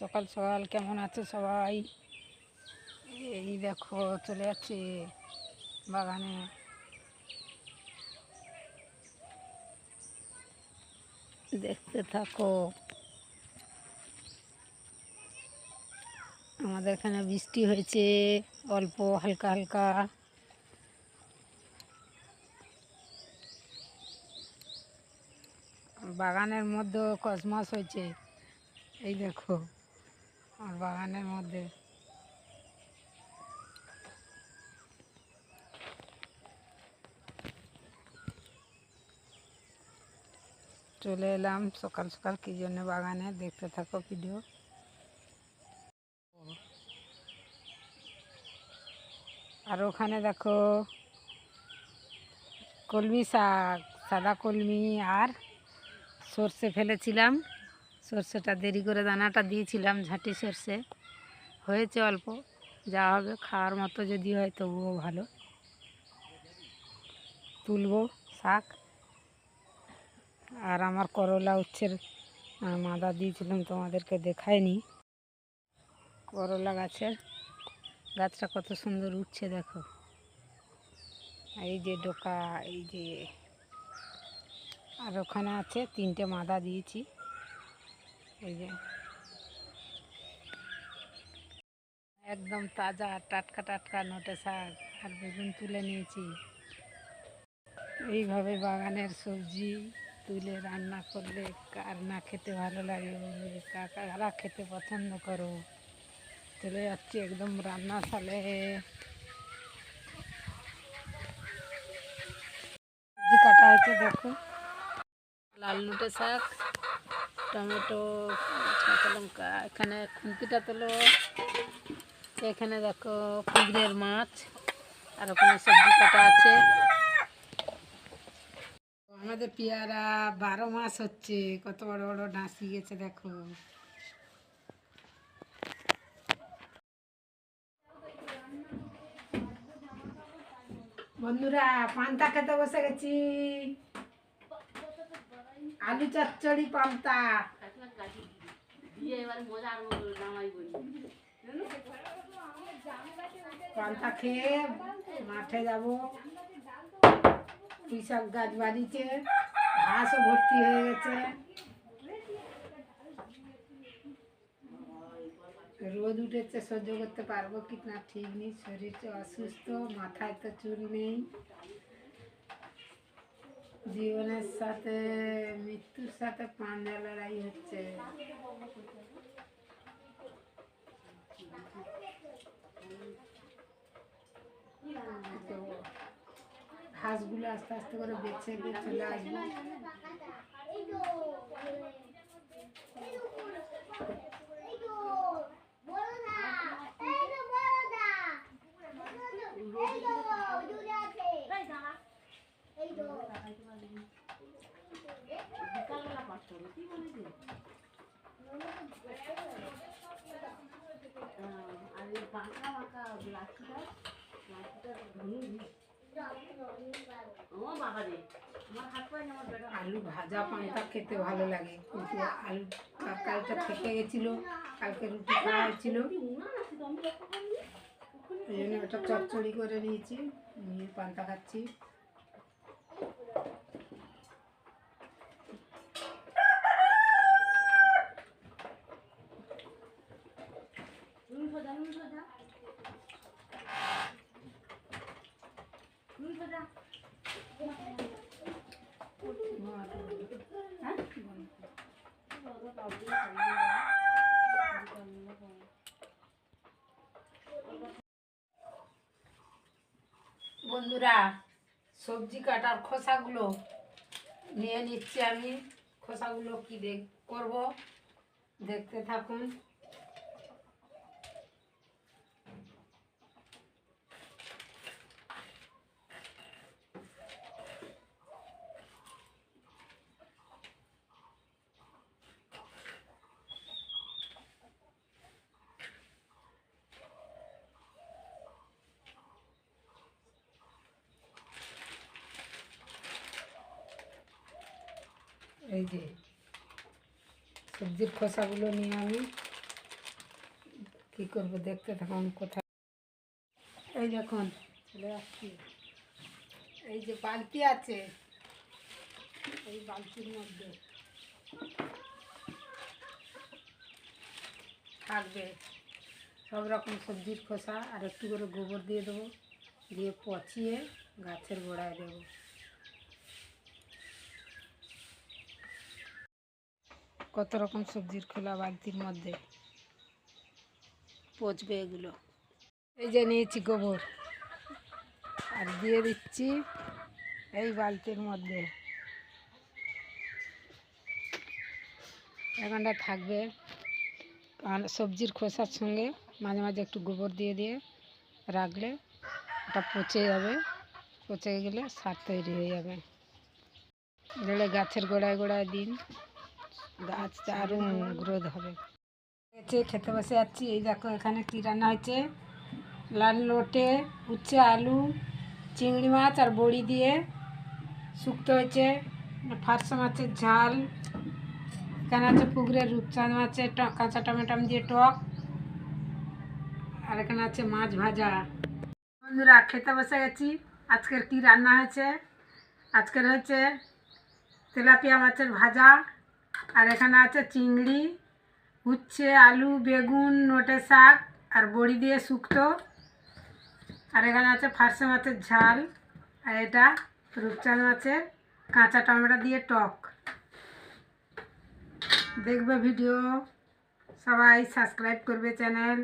সকাল সকাল কেমন আছো সবাই? এই দেখো চলে যাচ্ছে বাগানে। দেখতে থাকো। আমাদের এখানে বৃষ্টি হয়েছে অল্প হালকা হালকা। বাগানের মধ্যে কসমস হয়েছে। এই দেখো আমার বাগানের মধ্যে। চলে এলাম সকাল সকাল কী জন্য বাগানে, দেখতে থাকো ভিডিও। আর ওখানে দেখো কলমি শাক, সাদা কলমি আর সর্ষে ফেলেছিলাম। সর্ষেটা দেরি করে দানাটা দিয়েছিলাম, ঝাঁটি সর্ষে হয়েছে অল্প, যা হবে খাওয়ার মতো যদি হয় তবুও ভালো। তুলবো শাক। আর আমার করলা উচ্ছের মাদা দিয়েছিলাম, তোমাদেরকে দেখায়নি। করলা গাছটা কত সুন্দর উঠছে দেখো। এই যে ডোকা, এই যে আর ওখানে আছে 3টে মাদা দিয়েছি। এই যে একদম তাজা টাটকা টাটকা নোটে শাক আর বেগুন তুলে নিয়েছি। এইভাবে বাগানের সবজি তুলে রান্না করলে কার না খেতে ভালো লাগে, কারা খেতে পছন্দ করো। চলে যাচ্ছি একদম রান্নাশালে। সবজি কাটা হয়েছে দেখো, লাল নোটে শাক, টমেটো, কাঁচা লঙ্কা। এখানে খুন্তিটা তোলো। এখানে দেখো কুমড়ের মাছ, আর ওখানে সবজি কাটা আছে। আমাদের পেয়ারা 12 মাস হচ্ছে, কত বড় বড় ডাঁসি গেছে দেখো। বন্ধুরা পান্তা খেতে বসে গেছি। আলু চচ্চড়ি পান্তা। পান্তা খেয়ে মাঠে যাব। পুঁইশাক গাছ বাড়িতে ঘাসও ভর্তি হয়ে গেছে। রোদ উঠেছে, সহ্য করতে পারবো কি না ঠিক নেই। শরীরটা অসুস্থ, মাথায় তো চুল নেই। জীবনের সাথে মৃত্যুর সাথে পাঞ্জা লড়াই হচ্ছে। ঘাসগুলো আস্তে আস্তে করে বেছে চলে আসবো। আলু ভাজা পান্তা খেতে ভালো লাগে, কিন্তু আলু তরকারিটা থেকে গেছিল, কালকে রুটি খাওয়া হয়েছিল, ওই জন্য ওটা চচ্চড়ি করে নিয়েছি, নিয়ে পান্তা খাচ্ছি। বন্ধুরা সবজি কাটার খোসাগুলো নিয়ে নিচ্ছি আমি। খোসাগুলো কি করব দেখতে থাকুন। এই যে সবজির খোসাগুলো নিয়ে আমি কী করবো, দেখতে থাকুন কোথায়। এই দেখুন চলে আসছি, এই যে বালতি আছে, এই বালতির মধ্যে থাকবে সব রকম সবজির খোসা, আর একটু করে গোবর দিয়ে দেবো, দিয়ে পচিয়ে গাছের গোড়ায় দেবো। কত রকম সবজির খোলা বালতির মধ্যে পচবে এগুলো। এই যে নিয়েছি গোবর আর দিয়ে দিচ্ছি এই বালতির মধ্যে। এখানটা থাকবে, কারণ সবজির খোসার সঙ্গে মাঝে মাঝে একটু গোবর দিয়ে দিয়ে রাখলে ওটা পচে যাবে, পচে গেলে সার তৈরি হয়ে যাবে। দিলে গাছের গোড়ায় গোড়ায় দিন, গাছ আরও গ্রোথ হবে। খেতে বসে যাচ্ছি। এই দেখো এখানে কী রান্না হয়েছে, লাল লোটে উচ্ছে আলু চিংড়ি মাছ আর বড়ি দিয়ে শুক্তো হয়েছে, ফারসা মাছের ঝাল, এখানে আছে পুকুরের রূপচাঁদ মাছের কাঁচা টমেটো দিয়ে টক, আর এখানে আছে মাছ ভাজা। বন্ধুরা খেতে বসে গেছি। আজকের কি রান্না হয়েছে, আজকের হচ্ছে তেলাপিয়া মাছের ভাজা, আর এখানে আছে চিংড়ি, উচ্ছে আলু বেগুন নোটে শাক আর বড়ি দিয়ে শুক্তো, আর এখানে আছে ফারসা মাছের ঝাল, আর এটা রূপচাঁদ মাছের কাঁচা টমেটো দিয়ে টক। দেখবে ভিডিও, সবাই সাবস্ক্রাইব করবে চ্যানেল।